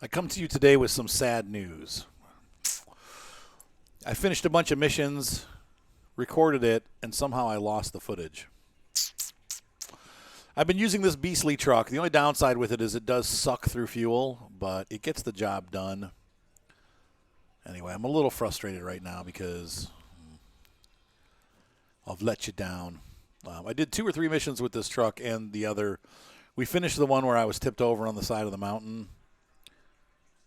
I come to you today with some sad news. I finished a bunch of missions, recorded it, and somehow I lost the footage. I've been using this beastly truck. The only downside with it is it does suck through fuel, but it gets the job done. Anyway, I'm a little frustrated right now because I've let you down. I did 2 or 3 missions with this truck and the other. We finished the one where I was tipped over on the side of the mountain.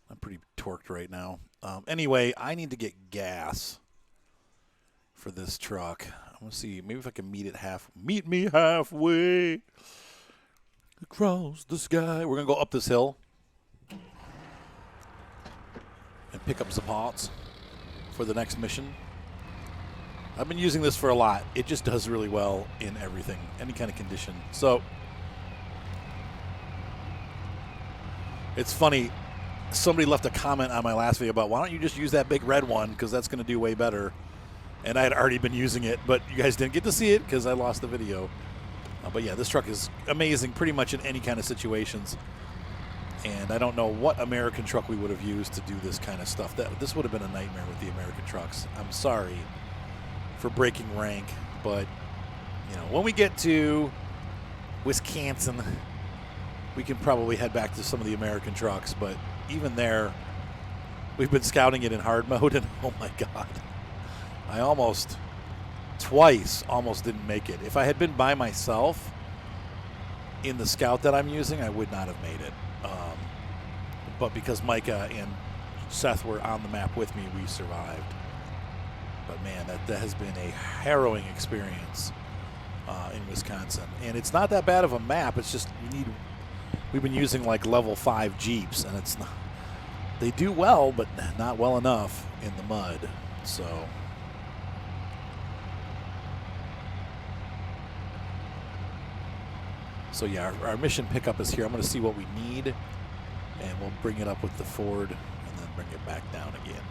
I'm pretty torqued right now. Anyway, I need to get gas for this truck. I want to see, maybe if I can meet me halfway across the sky. We're going to go up this hill and pick up some parts for the next mission. I've been using this for a lot. It just does really well in everything, any kind of condition. So, it's funny. Somebody left a comment on my last video about why don't you just use that big red one because that's going to do way better. And I had already been using it, but you guys didn't get to see it because I lost the video. But yeah, this truck is amazing pretty much in any kind of situations. And I don't know what American truck we would have used to do this kind of stuff. This would have been a nightmare with the American trucks. I'm sorry for breaking rank, but you know, when we get to Wisconsin, we can probably head back to some of the American trucks, but even there, we've been scouting it in hard mode, and oh my God, I twice almost didn't make it. If I had been by myself in the scout that I'm using, I would not have made it. But because Micah and Seth were on the map with me, we survived. But man, that has been a harrowing experience in Wisconsin. And it's not that bad of a map. It's just we've been using like level 5 Jeeps, and it's not, they do well, but not well enough in the mud. So yeah, our mission pickup is here. I'm going to see what we need, and we'll bring it up with the Ford and then bring it back down again.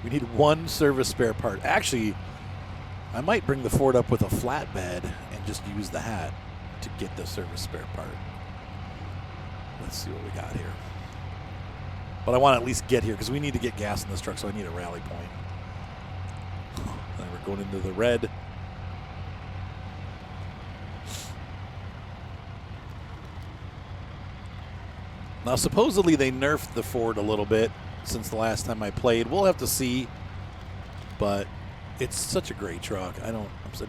We need 1 service spare part. Actually, I might bring the Ford up with a flatbed and just use the hat to get the service spare part. Let's see what we got here. But I want to at least get here because we need to get gas in this truck, so I need a rally point. And we're going into the red. Now, supposedly they nerfed the Ford a little bit since the last time I played. We'll have to see, but it's such a great truck. I'd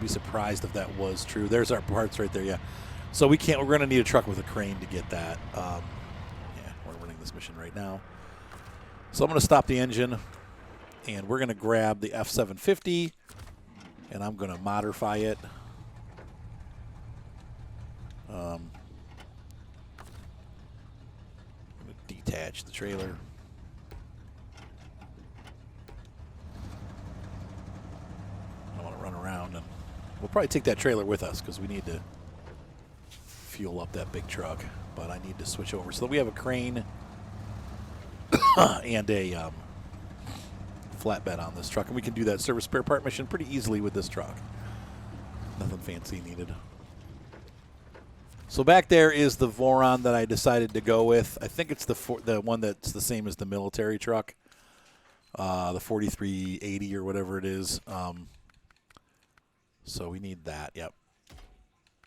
be surprised if that was true. There's our parts right there, yeah. So we're going to need a truck with a crane to get that. Yeah, we're running this mission right now. So I'm going to stop the engine, and we're going to grab the F750, and I'm going to modify it. I'm going to detach the trailer. I want to run around, and we'll probably take that trailer with us because we need to fuel up that big truck. But I need to switch over so that we have a crane and a flatbed on this truck, and we can do that service spare part mission pretty easily with this truck. Nothing fancy needed. So back there is the Voron that I decided to go with. I think it's the one that's the same as the military truck, the 4380 or whatever it is. So we need that, yep.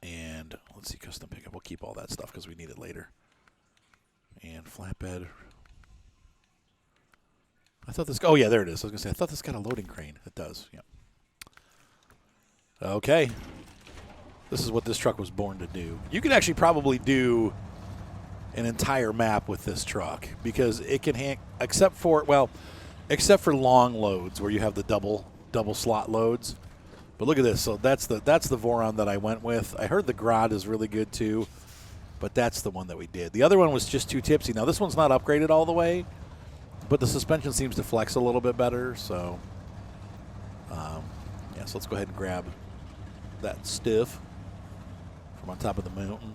And let's see, custom pickup. We'll keep all that stuff because we need it later. And flatbed. I thought this. Oh yeah, there it is. I was gonna say I thought this got a loading crane. It does. Yep. Okay. This is what this truck was born to do. You could actually probably do an entire map with this truck because it can except for long loads where you have the double slot loads. But look at this. So that's the Voron that I went with. I heard the Grad is really good too, but that's the one that we did. The other one was just too tipsy. Now this one's not upgraded all the way, but the suspension seems to flex a little bit better. So yeah, so let's go ahead and grab that stiff from on top of the mountain.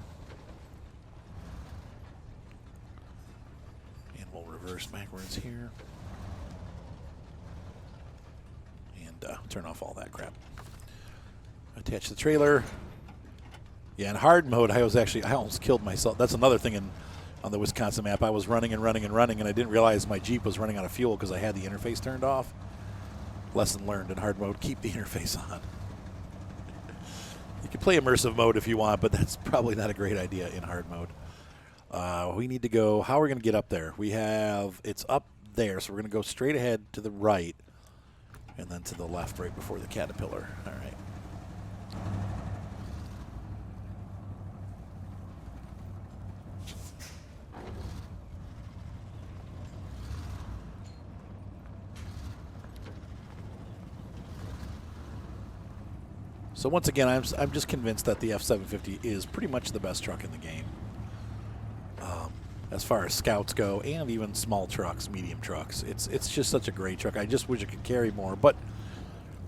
And we'll reverse backwards here. And turn off all that crap. Attach the trailer. Yeah, in hard mode, I almost killed myself. That's another thing in on the Wisconsin map. I was running and running and running, and I didn't realize my Jeep was running out of fuel because I had the interface turned off. Lesson learned in hard mode, keep the interface on. You can play immersive mode if you want, but that's probably not a great idea in hard mode. We need to go, how are we going to get up there? It's up there, so we're going to go straight ahead to the right and then to the left right before the Caterpillar. All right. So once again, I'm just convinced that the F-750 is pretty much the best truck in the game. As far as scouts go, and even small trucks, medium trucks. It's just such a great truck. I just wish it could carry more. But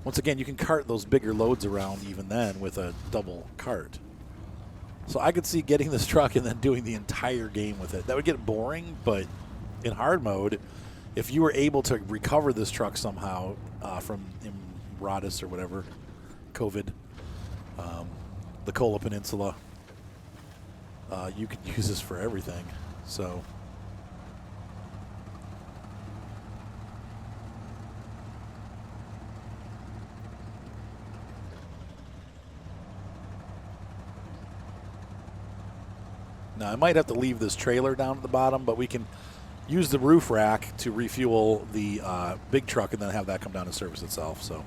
once again, you can cart those bigger loads around even then with a double cart. So I could see getting this truck and then doing the entire game with it. That would get boring, but in hard mode, if you were able to recover this truck somehow from Emiratis or whatever, COVID, the Kola Peninsula, you could use this for everything. So now I might have to leave this trailer down at the bottom, but we can use the roof rack to refuel the big truck and then have that come down and service itself. So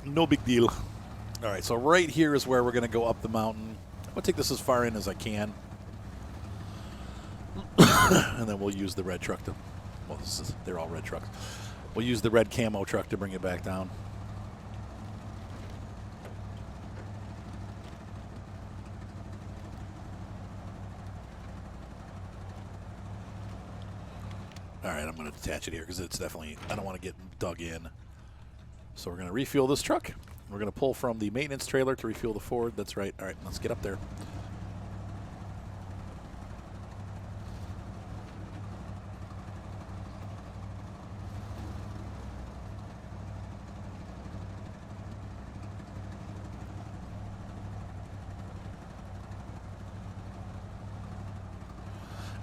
no big deal. All right, so right here is where we're going to go up the mountain. I'm going to take this as far in as I can. And then we'll use the red truck to, well, they're all red trucks. We'll use the red camo truck to bring it back down. All right, I'm going to detach it here because it's definitely, I don't want to get dug in. So we're going to refuel this truck. We're going to pull from the maintenance trailer to refuel the Ford. That's right. All right, let's get up there.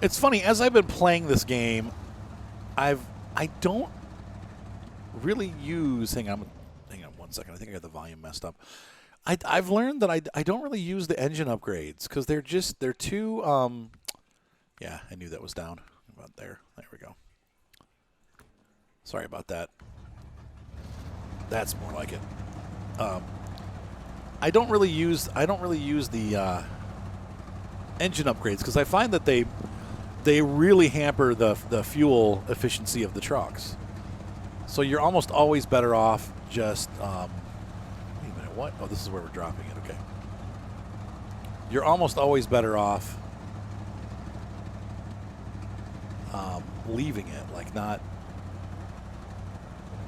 It's funny, as I've been playing this game, I don't really use, hang on 1 second, I think I got the volume messed up. I've learned that I don't really use the engine upgrades because they're too, yeah, I knew that was down. About there we go. Sorry about that. That's more like it. I don't really use the engine upgrades because I find that they really hamper the fuel efficiency of the trucks. So you're almost always better off just, wait a minute, what? Oh, this is where we're dropping it, okay. You're almost always better off leaving it, like not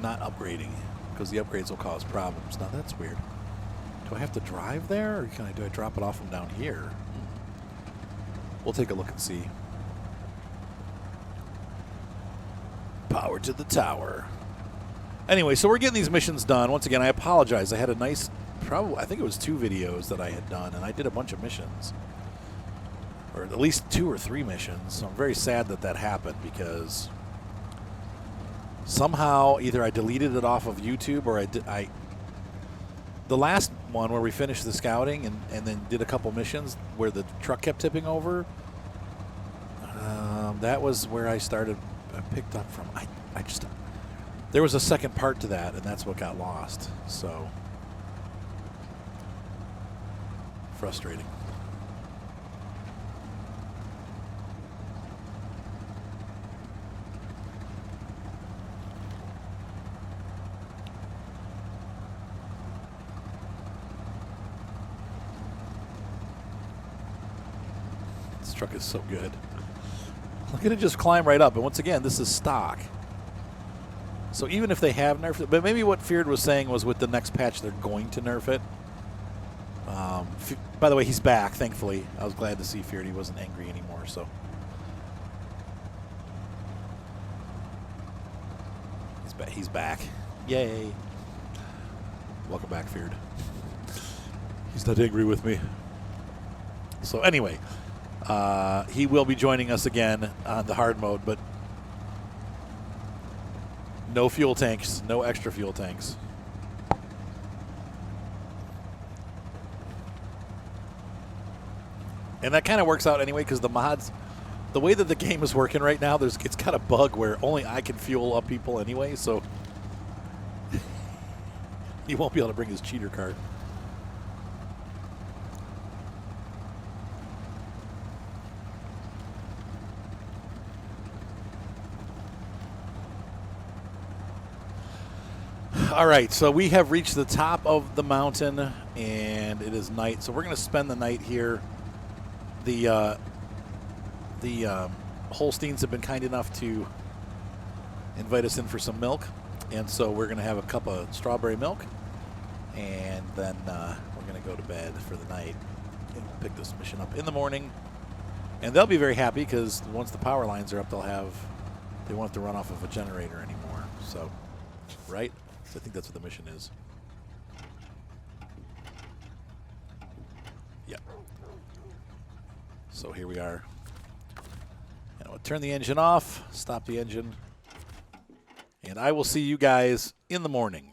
upgrading, because the upgrades will cause problems. Now that's weird. Do I have to drive there, or do I drop it off from down here? We'll take a look and see. Power to the tower. Anyway, so we're getting these missions done. Once again, I apologize. I had a nice, I think it was 2 videos that I had done, and I did a bunch of missions. Or at least 2 or 3 missions. So I'm very sad that happened because somehow either I deleted it off of YouTube or the last one where we finished the scouting and then did a couple missions where the truck kept tipping over, that was where I picked up from. There was a second part to that, and that's what got lost. So frustrating. This truck is so good. Look at it just climb right up. And once again, this is stock. So even if they have nerfed it, but maybe what Feared was saying was with the next patch they're going to nerf it. By the way, he's back, thankfully. I was glad to see Feared. He wasn't angry anymore, so. He's back. Yay. Welcome back, Feared. He's not angry with me. So anyway, he will be joining us again on the hard mode, but no fuel tanks, no extra fuel tanks. And that kind of works out anyway because the mods, the way that the game is working right now, it's got a bug where only I can fuel up people anyway, so he won't be able to bring his cheater card. All right, so we have reached the top of the mountain, and it is night. So we're going to spend the night here. The Holsteins have been kind enough to invite us in for some milk, and so we're going to have a cup of strawberry milk, and then we're going to go to bed for the night and pick this mission up in the morning. And they'll be very happy because once the power lines are up, they won't have to run off of a generator anymore. So, right? So I think that's what the mission is. Yep. So here we are. And I'll turn the engine off, stop the engine, and I will see you guys in the morning.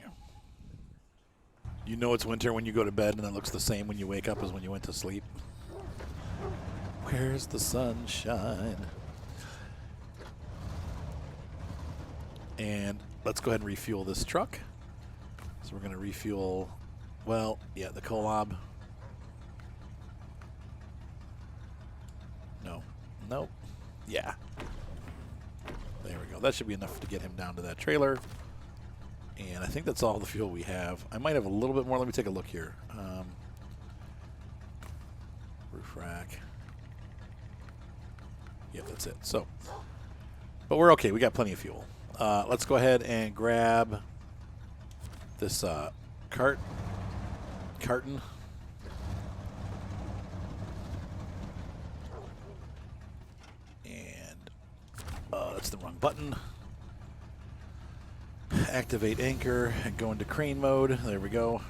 You know it's winter when you go to bed, and it looks the same when you wake up as when you went to sleep. Where's the sunshine? And let's go ahead and refuel this truck. So we're going to refuel, well, yeah, the Kolob. No. Nope. Yeah. There we go. That should be enough to get him down to that trailer. And I think that's all the fuel we have. I might have a little bit more. Let me take a look here. Roof rack. Yep, that's it. So, but we're okay. We got plenty of fuel. Let's go ahead and grab this carton. And that's the wrong button. Activate anchor and go into crane mode. There we go.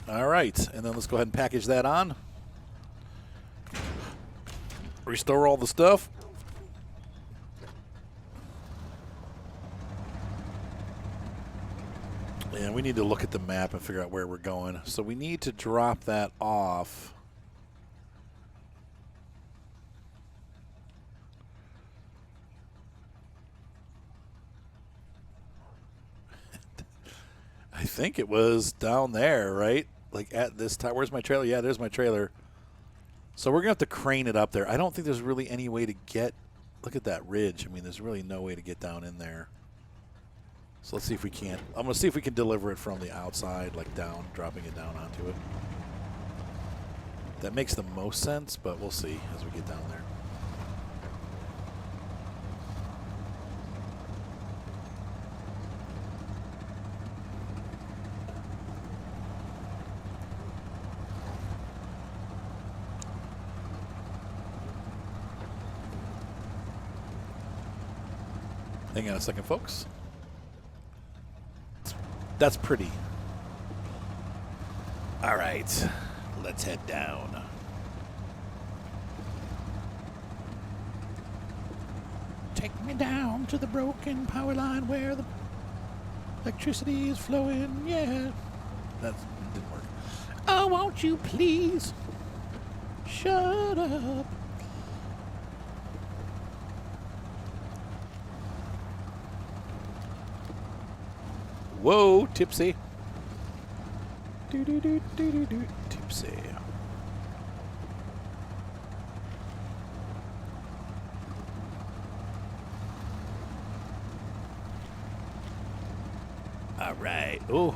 All right, and then let's go ahead and package that on. Restore all the stuff. And we need to look at the map and figure out where we're going. So we need to drop that off. I think it was down there, right? Like at this time. Where's my trailer? Yeah, there's my trailer. So we're going to have to crane it up there. I don't think there's really any way to get... Look at that ridge. I mean, there's really no way to get down in there. So let's see if we can't. I'm going to see if we can deliver it from the outside, like down, dropping it down onto it. That makes the most sense, but we'll see as we get down there. Hang on a second, folks. That's pretty. All right, let's head down. Take me down to the broken power line where the electricity is flowing. Yeah, that didn't work. Oh, won't you please shut up? Whoa, tipsy. Tipsy. All right. Oh,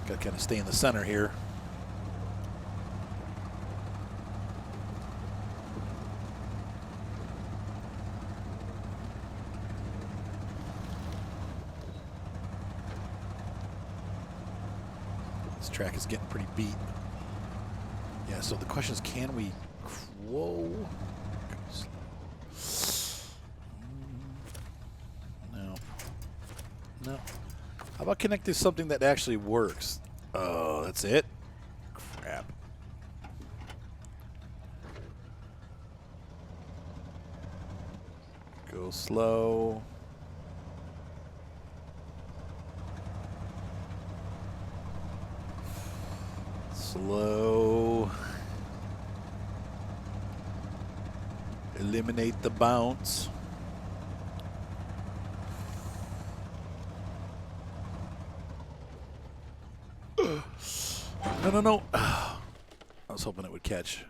got to kind of stay in the center here. This track is getting pretty beat. Yeah, so the question is, can we... Whoa. No. No. How about connect to something that actually works? Oh, that's it? Crap. Go slow. Slow. Eliminate the bounce. No. I was hoping it would catch.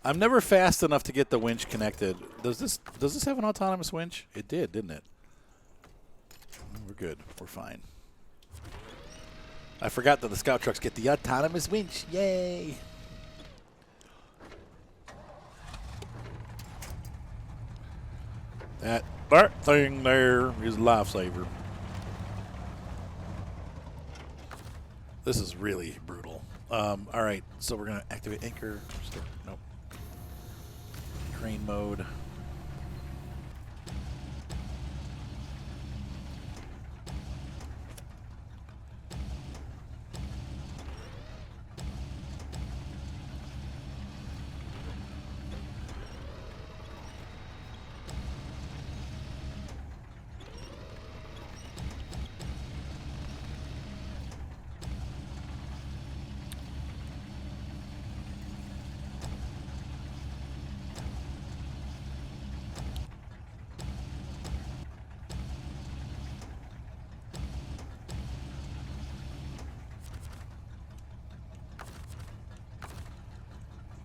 I'm never fast enough to get the winch connected. Does this have an autonomous winch? It did, didn't it? We're good. We're fine. I forgot that the scout trucks get the autonomous winch. Yay! That thing there is a lifesaver. This is really brutal. All right, so we're gonna activate anchor. Nope. Crane mode.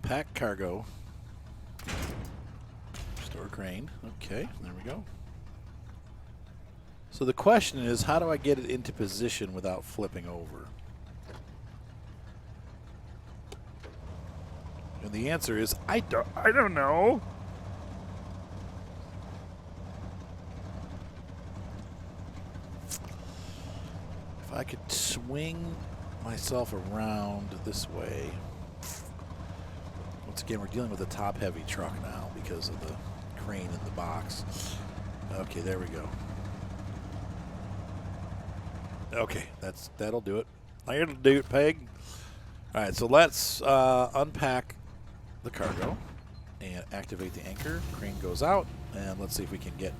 Pack cargo. Store crane. Okay, there we go. So the question is, how do I get it into position without flipping over? And the answer is, I don't know. If I could swing myself around this way. Once again, we're dealing with a top-heavy truck now because of the crane in the box. Okay, there we go. Okay, that'll do it. That'll do it, Peg. All right, so let's unpack the cargo and activate the anchor. Crane goes out, and let's see if we can get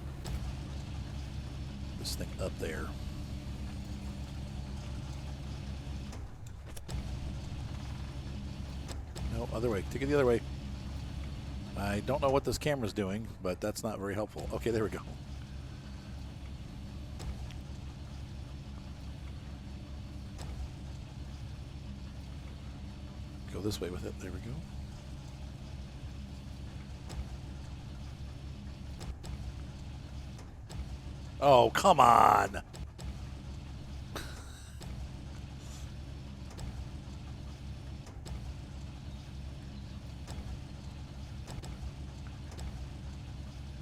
this thing up there. No, other way. Take it the other way. I don't know what this camera's doing, but that's not very helpful. Okay, there we go. Go this way with it. There we go. Oh, come on.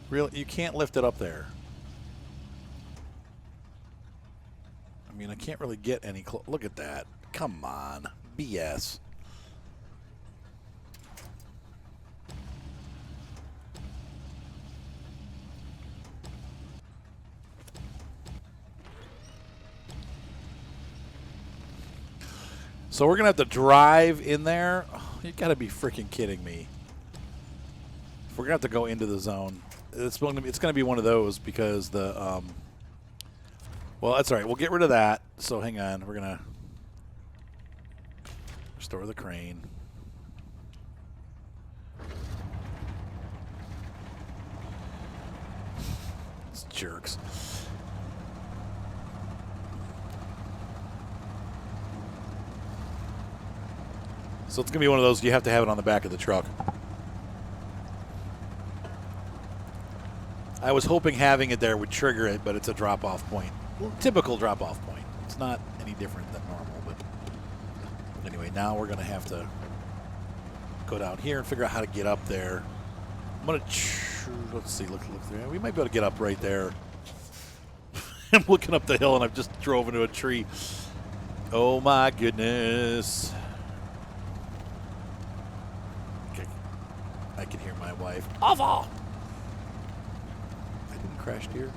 Really, you can't lift it up there. I mean, I can't really get any close. Look at that. Come on. BS. So we're going to have to drive in there? Oh, you got to be freaking kidding me. We're going to have to go into the zone. It's going to be one of those because the well, that's all right. We'll get rid of that. So hang on. We're going to restore the crane. It's jerks. So it's going to be one of those you have to have it on the back of the truck. I was hoping having it there would trigger it, but it's a drop-off point. Well, typical drop-off point. It's not any different than normal, but anyway, now we're going to have to go down here and figure out how to get up there. I'm going to, let's see, look there. We might be able to get up right there. I'm looking up the hill, and I've just drove into a tree. Oh my goodness. Okay. I can hear my wife. Awful! I didn't crash, dear.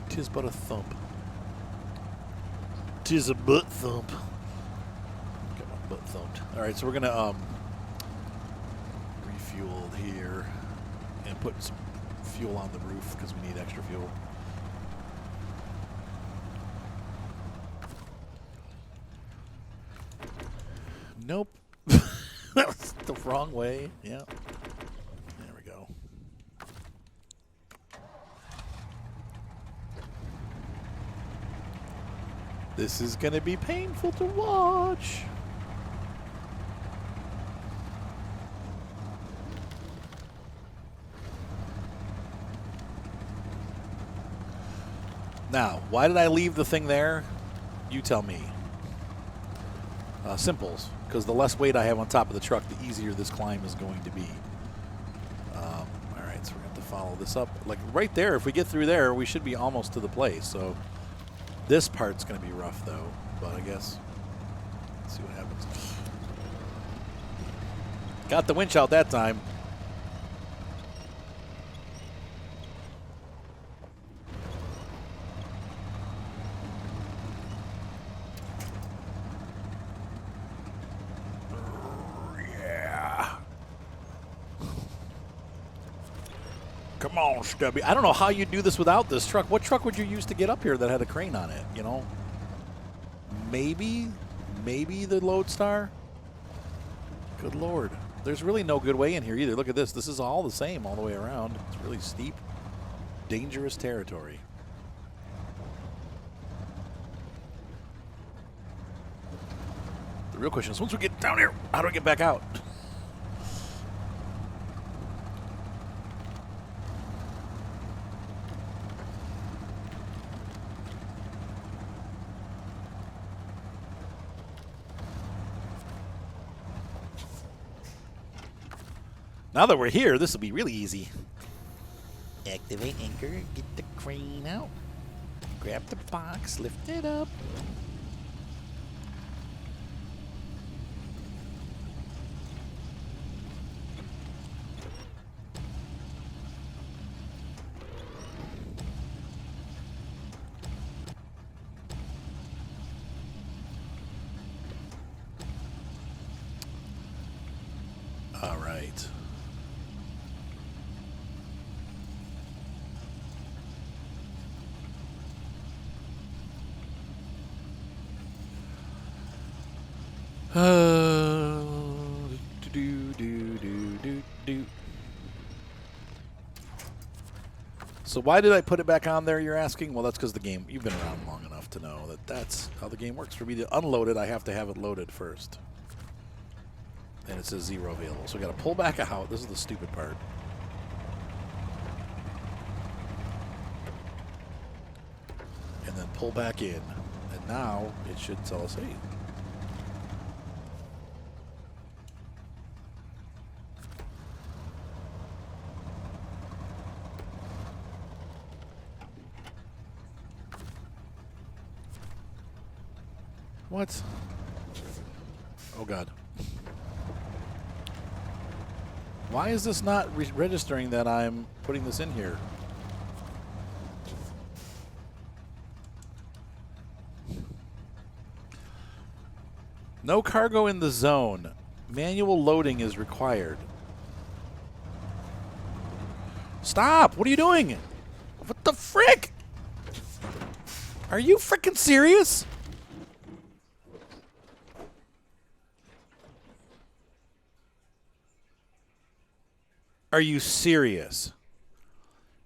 'Tis but a thump. 'Tis a butt thump. Got my butt thumped. All right, so we're gonna refuel here and put some fuel on the roof because we need extra fuel. Nope. That's the wrong way. Yeah. There we go. This is going to be painful to watch. Now, why did I leave the thing there? You tell me. Simples. Because the less weight I have on top of the truck, the easier this climb is going to be. All right, so we're going to have to follow this up. Like right there, if we get through there, we should be almost to the place. So this part's going to be rough, though. But I guess, let's see what happens. Got the winch out that time. Come on, Stubby. I don't know how you do this without this truck. What truck would you use to get up here that had a crane on it, you know? Maybe the Lodestar? Good Lord. There's really no good way in here either. Look at this. This is all the same all the way around. It's really steep, dangerous territory. The real question is, once we get down here, how do I get back out? Now that we're here, this will be really easy. Activate anchor, get the crane out, grab the box, lift it up. All right. So why did I put it back on there, you're asking? Well, that's because the game, you've been around long enough to know that that's how the game works. For me to unload it, I have to have it loaded first. And it says 0 available. So we got to pull back out. This is the stupid part. And then pull back in. And now it should tell us, hey. What? Oh, God. Why is this not registering that I'm putting this in here? No cargo in the zone. Manual loading is required. Stop! What are you doing? What the frick? Are you frickin' serious? Are you serious?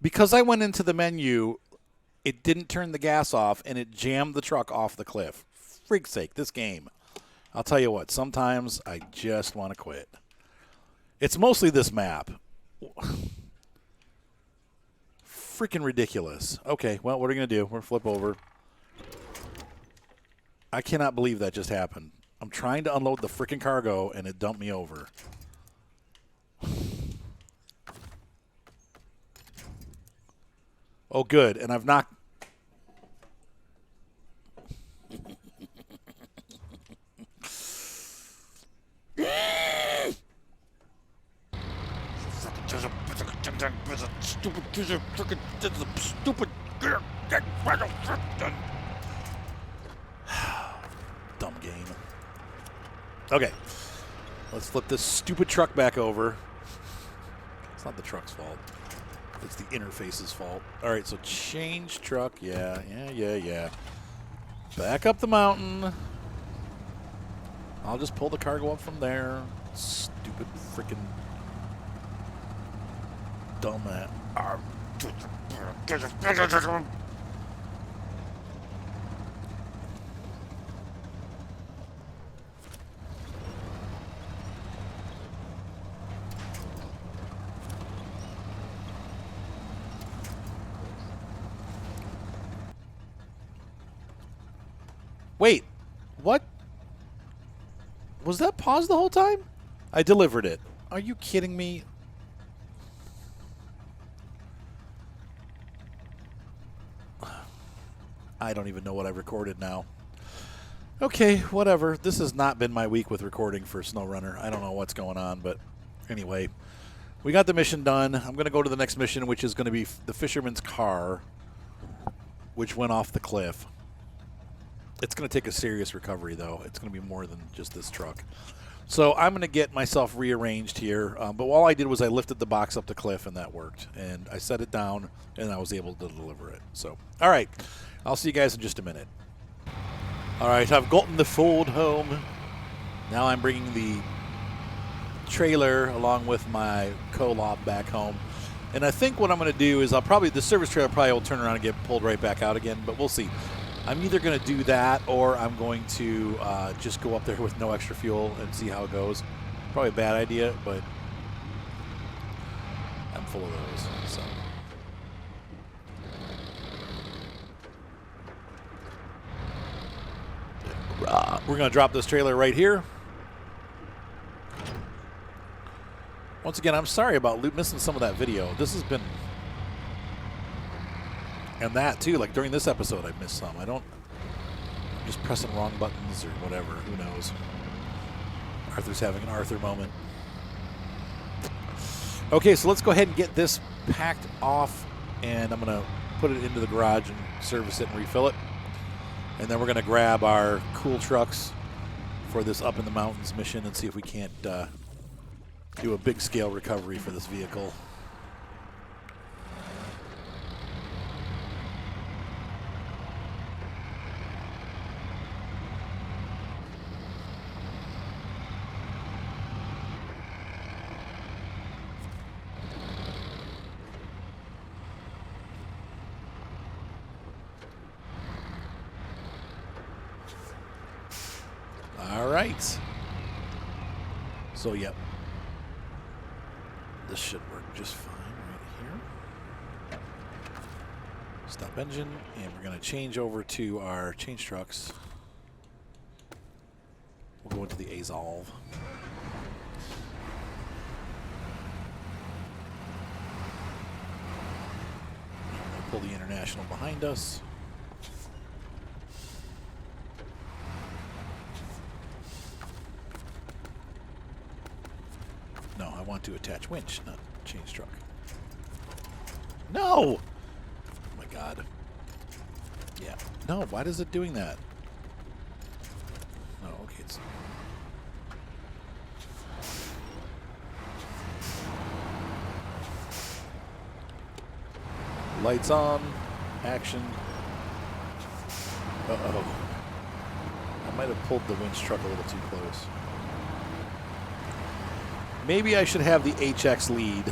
Because I went into the menu, it didn't turn the gas off, and it jammed the truck off the cliff. Freak's sake, this game. I'll tell you what, sometimes I just want to quit. It's mostly this map. Freaking ridiculous. Okay, well, what are we going to do? We're going to flip over. I cannot believe that just happened. I'm trying to unload the freaking cargo, and it dumped me over. Oh, good. And I've knocked. Stupid. Dumb game. Okay. Let's flip this stupid truck back over. It's not the truck's fault. It's the interface's fault. All right, so change truck. Yeah. Back up the mountain. I'll just pull the cargo up from there. Stupid freaking dumbass. Wait, what? Was that paused the whole time? I delivered it. Are you kidding me? I don't even know what I've recorded now. Okay, whatever. This has not been my week with recording for Snowrunner. I don't know what's going on, but anyway. We got the mission done. I'm going to go to the next mission, which is going to be the fisherman's car, which went off the cliff. It's going to take a serious recovery, though. It's going to be more than just this truck. So I'm going to get myself rearranged here. But all I did was I lifted the box up the cliff, and that worked. And I set it down, and I was able to deliver it. So, all right. I'll see you guys in just a minute. All right, I've gotten the Ford home. Now I'm bringing the trailer along with my co-op back home. And I think what I'm going to do is the service trailer probably will turn around and get pulled right back out again, but we'll see. I'm either going to do that or I'm going to just go up there with no extra fuel and see how it goes. Probably a bad idea, but I'm full of those. So. We're going to drop this trailer right here. Once again, I'm sorry about missing some of that video. This has been... And that, too. Like, during this episode, I missed some. I'm just pressing wrong buttons or whatever. Who knows? Arthur's having an Arthur moment. Okay, so let's go ahead and get this packed off. And I'm going to put it into the garage and service it and refill it. And then we're going to grab our cool trucks for this up in the mountains mission and see if we can't do a big scale recovery for this vehicle. All right. So, yep. This should work just fine right here. Stop engine, and we're going to change over to our change trucks. We'll go into the Azolve. We'll pull the International behind us. No, I want to attach winch, not change truck. No! Oh my God. Yeah. No, why is it doing that? Oh, okay. It's... Lights on. Action. Uh-oh. I might have pulled the winch truck a little too close. Maybe I should have the HX lead.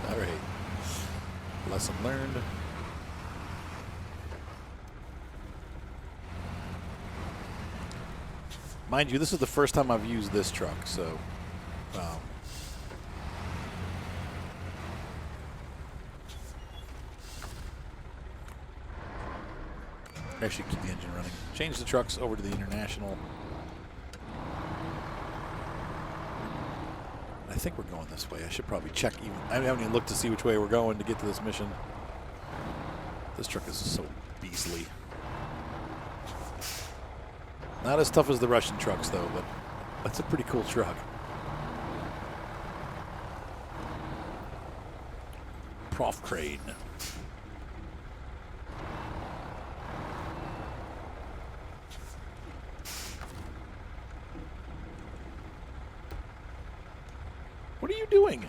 All right. Lesson learned. Mind you, this is the first time I've used this truck, so... Actually, keep the engine running. Change the trucks over to the International. I think we're going this way. I should probably check even. I haven't even looked to see which way we're going to get to this mission. This truck is so beastly. Not as tough as the Russian trucks, though, but that's a pretty cool truck. Prof Crane. What are you doing?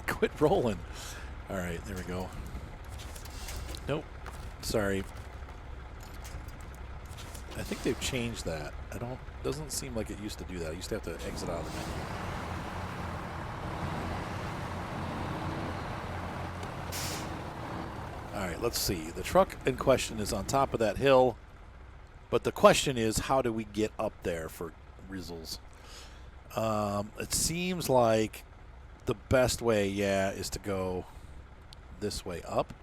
Quit rolling. All right, there we go. Nope. Sorry. I think they've changed that. Doesn't seem like it used to do that. I used to have to exit out of the menu. All right, let's see. The truck in question is on top of that hill, but the question is, how do we get up there for Rizzles? It seems like the best way, is to go this way up.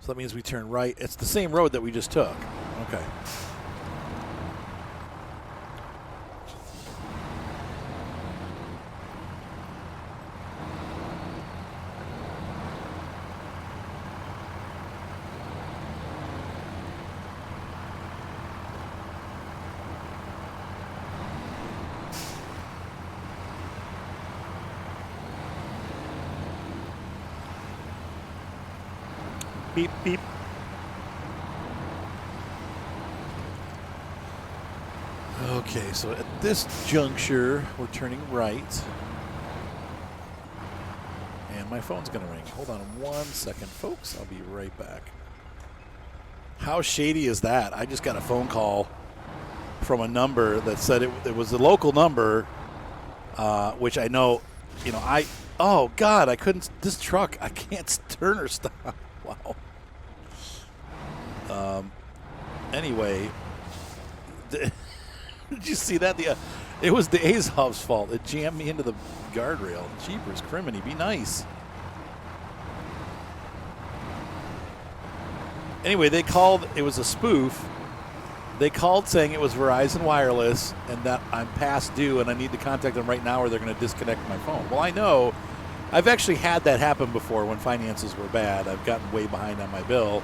So that means we turn right. It's the same road that we just took. Okay. Beep, beep. Okay, so at this juncture, we're turning right. And my phone's going to ring. Hold on 1 second, folks. I'll be right back. How shady is that? I just got a phone call from a number that said it was a local number, which I know, oh, God, I couldn't, this truck, I can't turn or stop. Wow. Anyway, did you see that? It was the Azov's fault. It jammed me into the guardrail. Jeepers, criminy, be nice. Anyway, they called. It was a spoof. They called saying it was Verizon Wireless and that I'm past due and I need to contact them right now or they're going to disconnect my phone. Well, I know. I've actually had that happen before when finances were bad. I've gotten way behind on my bill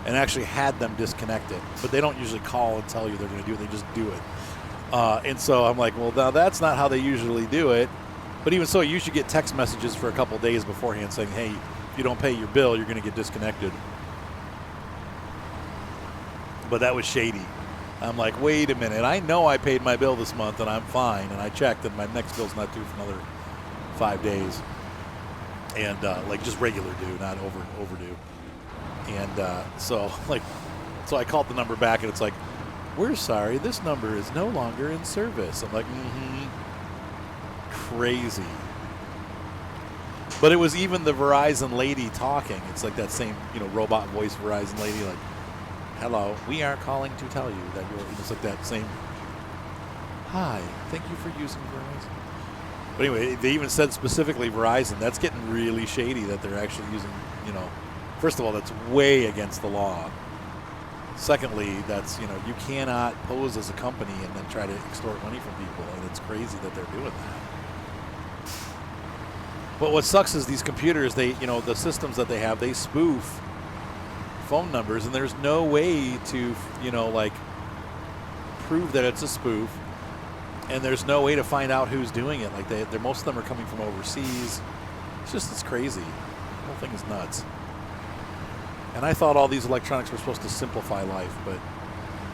and actually had them disconnect it. But they don't usually call and tell you they're going to do it. They just do it. And so I'm like, well, now that's not how they usually do it. But even so, you should get text messages for a couple of days beforehand saying, hey, if you don't pay your bill, you're going to get disconnected. But that was shady. I'm like, wait a minute. I know I paid my bill this month and I'm fine. And I checked and my next bill's not due for another 5 days. And like just regular due, not overdue. And so I called the number back and it's like, we're sorry, this number is no longer in service. I'm like, crazy. But it was even the Verizon lady talking. It's like that same, robot voice Verizon lady, like, hello, we are calling to tell you that you're, it's like that same, hi, thank you for using Verizon. But anyway, they even said specifically Verizon. That's getting really shady that they're actually using, first of all, that's way against the law. Secondly, that's, you cannot pose as a company and then try to extort money from people. And it's crazy that they're doing that. But what sucks is these computers, they, the systems that they have, they spoof phone numbers. And there's no way to, prove that it's a spoof. And there's no way to find out who's doing it. Like they're most of them are coming from overseas. It's crazy. The whole thing is nuts. And I thought all these electronics were supposed to simplify life, but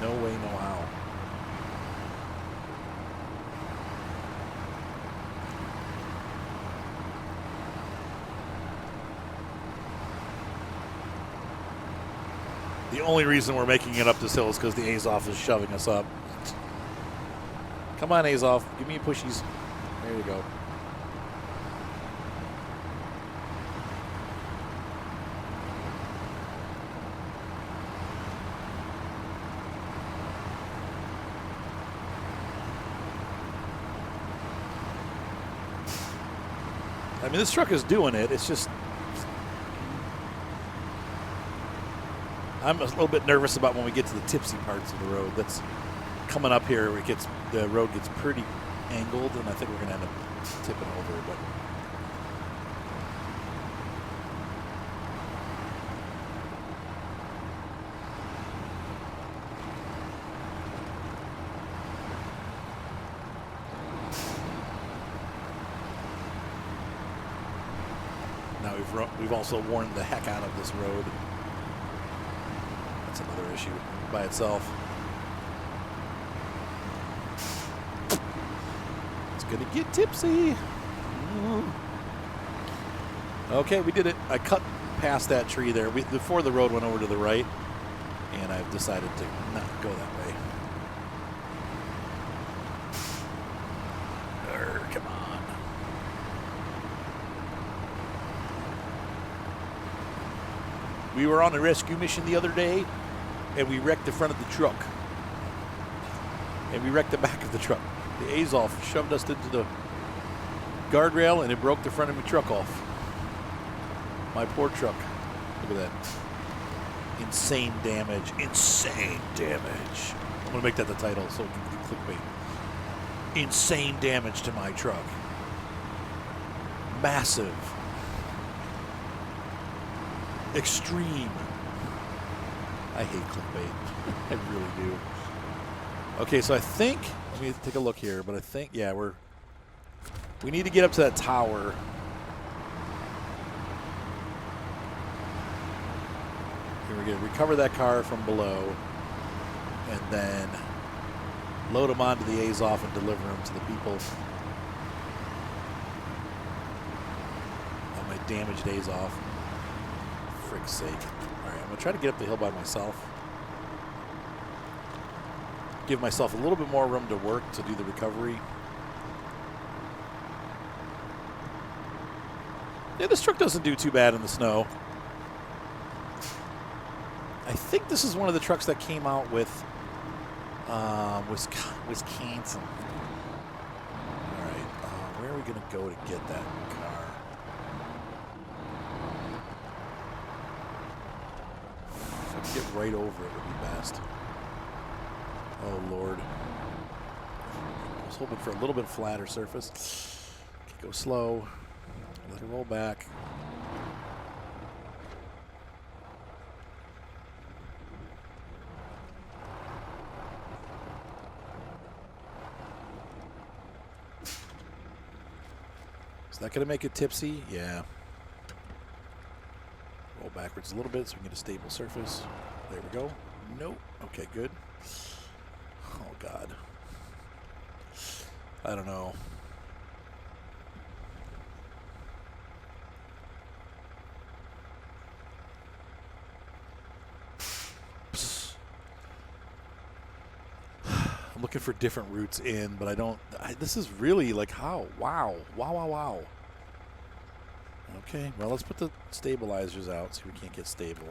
no way, no how. The only reason we're making it up this hill is because the Azov is shoving us up. Come on, Azov. Give me pushies. There you go. I mean, this truck is doing it. It's just, I'm a little bit nervous about when we get to the tipsy parts of the road. That's coming up here. The road gets pretty angled, and I think we're going to end up tipping over. But we've also worn the heck out of this road. That's another issue by itself. It's gonna get tipsy. Okay, we did it. I cut past that tree there. Before the road went over to the right, and I've decided to not go that way. Come on. We were on a rescue mission the other day, and we wrecked the front of the truck. And we wrecked the back of the truck. The Azov shoved us into the guardrail, and it broke the front of my truck off. My poor truck. Look at that. Insane damage. Insane damage. I'm going to make that the title so it can be clickbait. Insane damage to my truck. Massive. Extreme. I hate clickbait. I really do. Okay, so I think, let me take a look here, but I think, yeah, we need to get up to that tower. Here we go. Recover that car from below, and then load them onto the Azov and deliver them to the people on my damaged Azov. Frick's sake. All right, I'm going to try to get up the hill by myself. Give myself a little bit more room to work to do the recovery. Yeah, this truck doesn't do too bad in the snow. I think this is one of the trucks that came out with Wisconsin. All right, where are we going to go to get that car? If I can get right over it would be best. Oh, Lord. I was hoping for a little bit flatter surface. Okay, go slow. Let it roll back. Is that going to make it tipsy? Yeah. Roll backwards a little bit so we can get a stable surface. There we go. Nope. Okay, good. Oh, God. I don't know. I'm looking for different routes in, but I don't. This is really like how? Wow. Wow, wow, wow. Okay, well, let's put the stabilizers out so we can't get stable.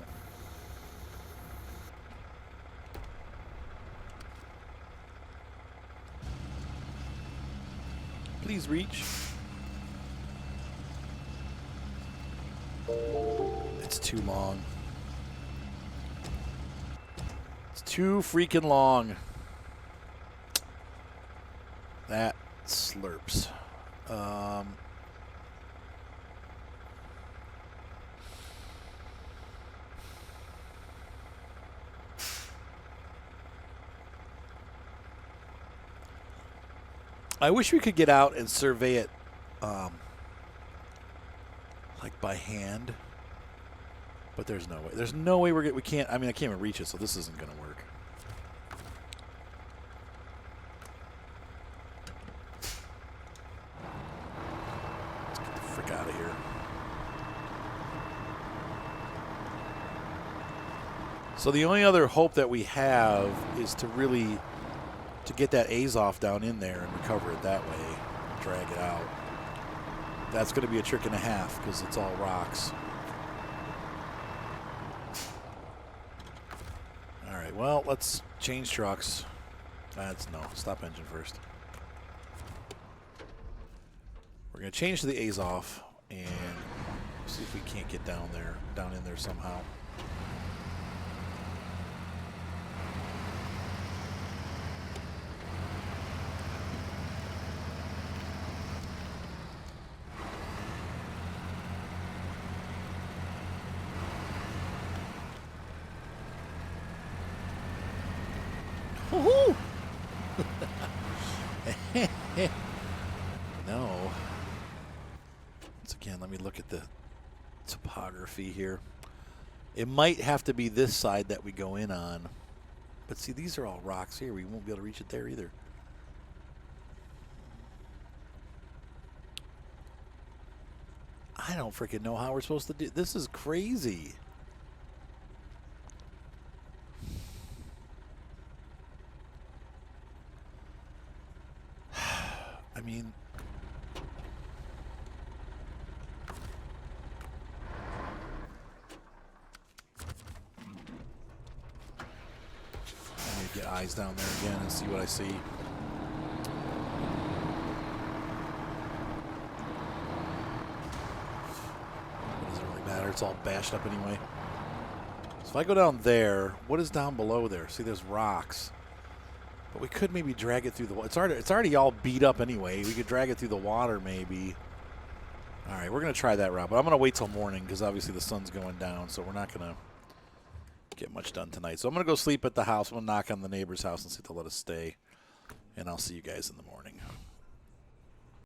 Please reach. It's too long. It's too freaking long. That slurps. I wish we could get out and survey it like by hand, but there's no way. There's no way we can't. I mean, I can't even reach it, so this isn't going to work. Let's get the frick out of here. So the only other hope that we have is to really get that Azov down in there and recover it that way, drag it out. That's going to be a trick and a half because it's all rocks. All right, well, let's change trucks. No, stop engine first. We're going to change to the Azov and see if we can't get down in there somehow. Woohoo! No. Once again, let me look at the topography here. It might have to be this side that we go in on. But see, these are all rocks here. We won't be able to reach it there either. I don't freaking know how we're supposed to do. This is crazy. I mean, let me get eyes down there again and see what I see. It's all bashed up anyway. So if I go down there, what is down below there? See, there's rocks. But we could maybe drag it through the water. It's already all beat up anyway. We could drag it through the water maybe. All right, we're going to try that route. But I'm going to wait till morning because obviously the sun's going down. So we're not going to get much done tonight. So I'm going to go sleep at the house. I'm going to knock on the neighbor's house and see if they'll let us stay. And I'll see you guys in the morning.